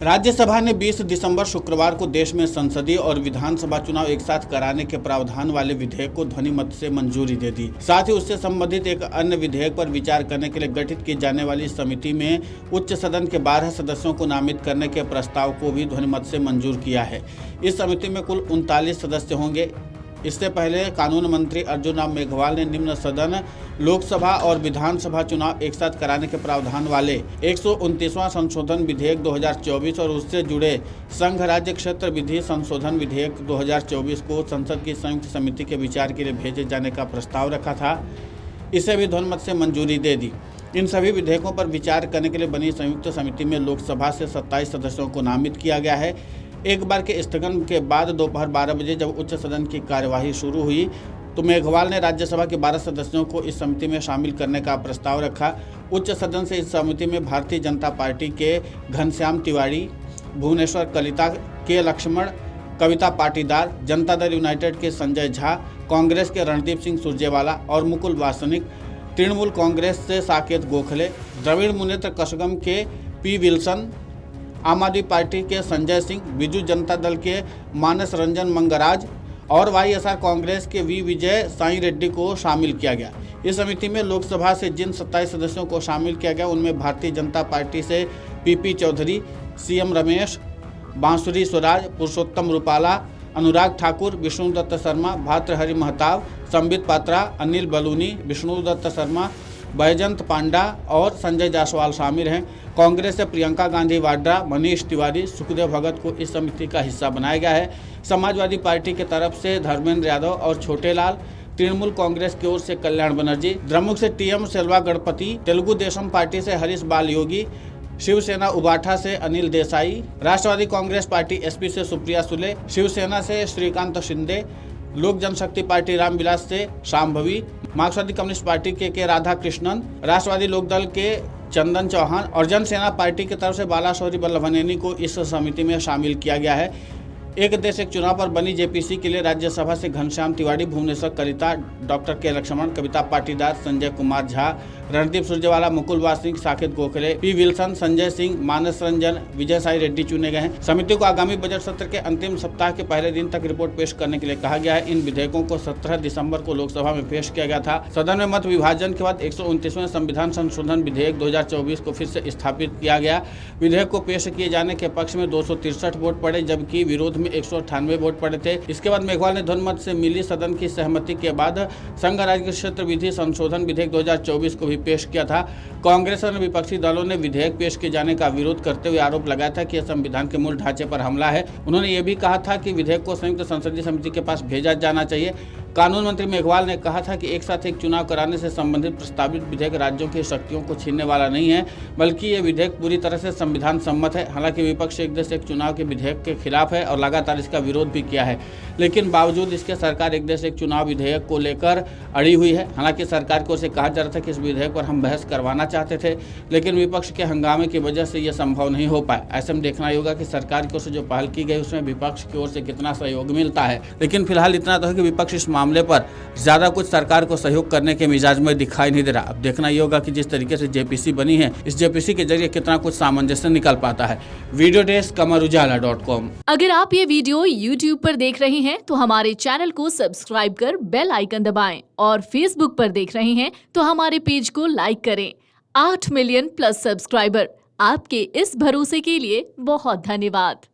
राज्यसभा ने 20 दिसंबर शुक्रवार को देश में संसदीय और विधानसभा चुनाव एक साथ कराने के प्रावधान वाले विधेयक को ध्वनिमत से मंजूरी दे दी। साथ ही उससे संबंधित एक अन्य विधेयक पर विचार करने के लिए गठित की जाने वाली समिति में उच्च सदन के 12 सदस्यों को नामित करने के प्रस्ताव को भी ध्वनिमत से मंजूर किया है। इस समिति में कुल 39 सदस्य होंगे। इससे पहले कानून मंत्री अर्जुन राम मेघवाल ने निम्न सदन, लोकसभा और विधानसभा चुनाव एक साथ कराने के प्रावधान वाले 129वां संशोधन विधेयक 2024 और उससे जुड़े संघ राज्य क्षेत्र विधि संशोधन विधेयक 2024 को संसद की संयुक्त समिति के विचार के लिए भेजे जाने का प्रस्ताव रखा था। इसे भी ध्वनिमत से मंजूरी दे दी। इन सभी विधेयकों पर विचार करने के लिए बनी संयुक्त समिति में लोकसभा से 27 सदस्यों को नामित किया गया है। एक बार के स्थगन के बाद दोपहर 12 बजे जब उच्च सदन की कार्यवाही शुरू हुई तो मेघवाल ने राज्यसभा के 12 सदस्यों को इस समिति में शामिल करने का प्रस्ताव रखा। उच्च सदन से इस समिति में भारतीय जनता पार्टी के घनश्याम तिवारी, भुवनेश्वर कलिता, के लक्ष्मण, कविता पाटीदार, जनता दल यूनाइटेड के संजय झा, कांग्रेस के रणदीप सिंह सुरजेवाला और मुकुल वासनिक, तृणमूल कांग्रेस से साकेत गोखले, द्रविड़ मुनेत्र कशगम के पी विल्सन, आम आदमी पार्टी के संजय सिंह, बीजू जनता दल के मानस रंजन मंगराज और वाईएसआर कांग्रेस के वी विजय साई रेड्डी को शामिल किया गया। इस समिति में लोकसभा से जिन 27 सदस्यों को शामिल किया गया उनमें भारतीय जनता पार्टी से पीपी चौधरी, सीएम रमेश, बांसुरी स्वराज, पुरुषोत्तम रूपाला, अनुराग ठाकुर, विष्णुदत्त शर्मा, भातृहरि महताब, संबित पात्रा, अनिल बलूनी, विष्णुदत्त शर्मा, बैजंत पांडा और संजय जायसवाल शामिल हैं। कांग्रेस से प्रियंका गांधी वाड्रा, मनीष तिवारी, सुखदेव भगत को इस समिति का हिस्सा बनाया गया है। समाजवादी पार्टी की तरफ से धर्मेंद्र यादव और छोटे लाल, तृणमूल कांग्रेस की ओर से कल्याण बनर्जी, द्रमुक से टीएम सेल्वा गणपति, तेलुगु देशम पार्टी से हरीश बाल योगी, शिवसेना उबाठा से अनिल देसाई, राष्ट्रवादी कांग्रेस पार्टी एसपी से सुप्रिया सुले, शिवसेना से श्रीकांत शिंदे, लोक जनशक्ति पार्टी रामविलास से शांभवी, मार्क्सवादी कम्युनिस्ट पार्टी के राधा कृष्णन, राष्ट्रवादी लोकदल के चंदन चौहान और जनसेना पार्टी की तरफ से बालाशौरी वल्लभनेनी को इस समिति में शामिल किया गया है। एक देश एक चुनाव पर बनी जेपीसी के लिए राज्यसभा से घनश्याम तिवारी, भुवनेश्वर कलिता, डॉक्टर के लक्ष्मण, कविता पाटीदार, संजय कुमार झा, रणदीप सुरजेवाला, मुकुल वासनिक, साकेत गोखले, पी विल्सन, संजय सिंह, मानस रंजन, विजय साई रेड्डी चुने गए हैं। समिति को आगामी बजट सत्र के अंतिम सप्ताह के पहले दिन तक रिपोर्ट पेश करने के लिए कहा गया है। इन विधेयकों को 17 दिसंबर को लोकसभा में पेश किया गया था। सदन में मत विभाजन के बाद 129वें संविधान संशोधन विधेयक 2024 को फिर से स्थापित किया गया। विधेयक को पेश किए जाने के पक्ष में 263 वोट पड़े जबकि विरोध में 198 वोट पड़े थे। इसके बाद मेघवाल ने ध्वनिमत से मिली सदन की सहमति के बाद संघ राज्य क्षेत्र विधि संशोधन विधेयक 2024 को भी पेश किया था। कांग्रेस और विपक्षी दलों ने विधेयक पेश किए जाने का विरोध करते हुए आरोप लगाया था कि यह संविधान के मूल ढांचे पर हमला है। उन्होंने ये भी कहा था कि विधेयक को संयुक्त संसदीय समिति के पास भेजा जाना चाहिए। कानून मंत्री मेघवाल ने कहा था कि एक साथ एक चुनाव कराने से संबंधित प्रस्तावित विधेयक राज्यों की शक्तियों को छीनने वाला नहीं है, बल्कि ये विधेयक पूरी तरह से संविधान सम्मत है। हालांकि विपक्ष एक देश एक चुनाव के विधेयक के खिलाफ है और लगातार इसका विरोध भी किया है, लेकिन बावजूद इसके सरकार एक देश एक चुनाव विधेयक को लेकर अड़ी हुई है। हालांकि सरकार की ओर से कहा जा रहा था कि इस विधेयक पर हम बहस करवाना चाहते थे, लेकिन विपक्ष के हंगामे की वजह से यह संभव नहीं हो पाया। ऐसे में देखना होगा कि सरकार की ओर से जो पहल की गई उसमें विपक्ष की ओर से कितना सहयोग मिलता है। लेकिन फिलहाल इतना तो है कि विपक्ष इस मामले पर ज्यादा कुछ सरकार को सहयोग करने के मिजाज में दिखाई नहीं दे रहा। अब देखना ये होगा कि जिस तरीके से जेपीसी बनी है, इस जेपीसी के जरिए कितना कुछ सामंजस्य निकल पाता है। वीडियो डेस्क कमरुजाला.com। अगर आप ये वीडियो YouTube पर देख रहे हैं तो हमारे चैनल को सब्सक्राइब कर बेल आइकन दबाएं और Facebook पर देख रहे हैं तो हमारे पेज को लाइक करें। 8 मिलियन प्लस सब्सक्राइबर, आपके इस भरोसे के लिए बहुत धन्यवाद।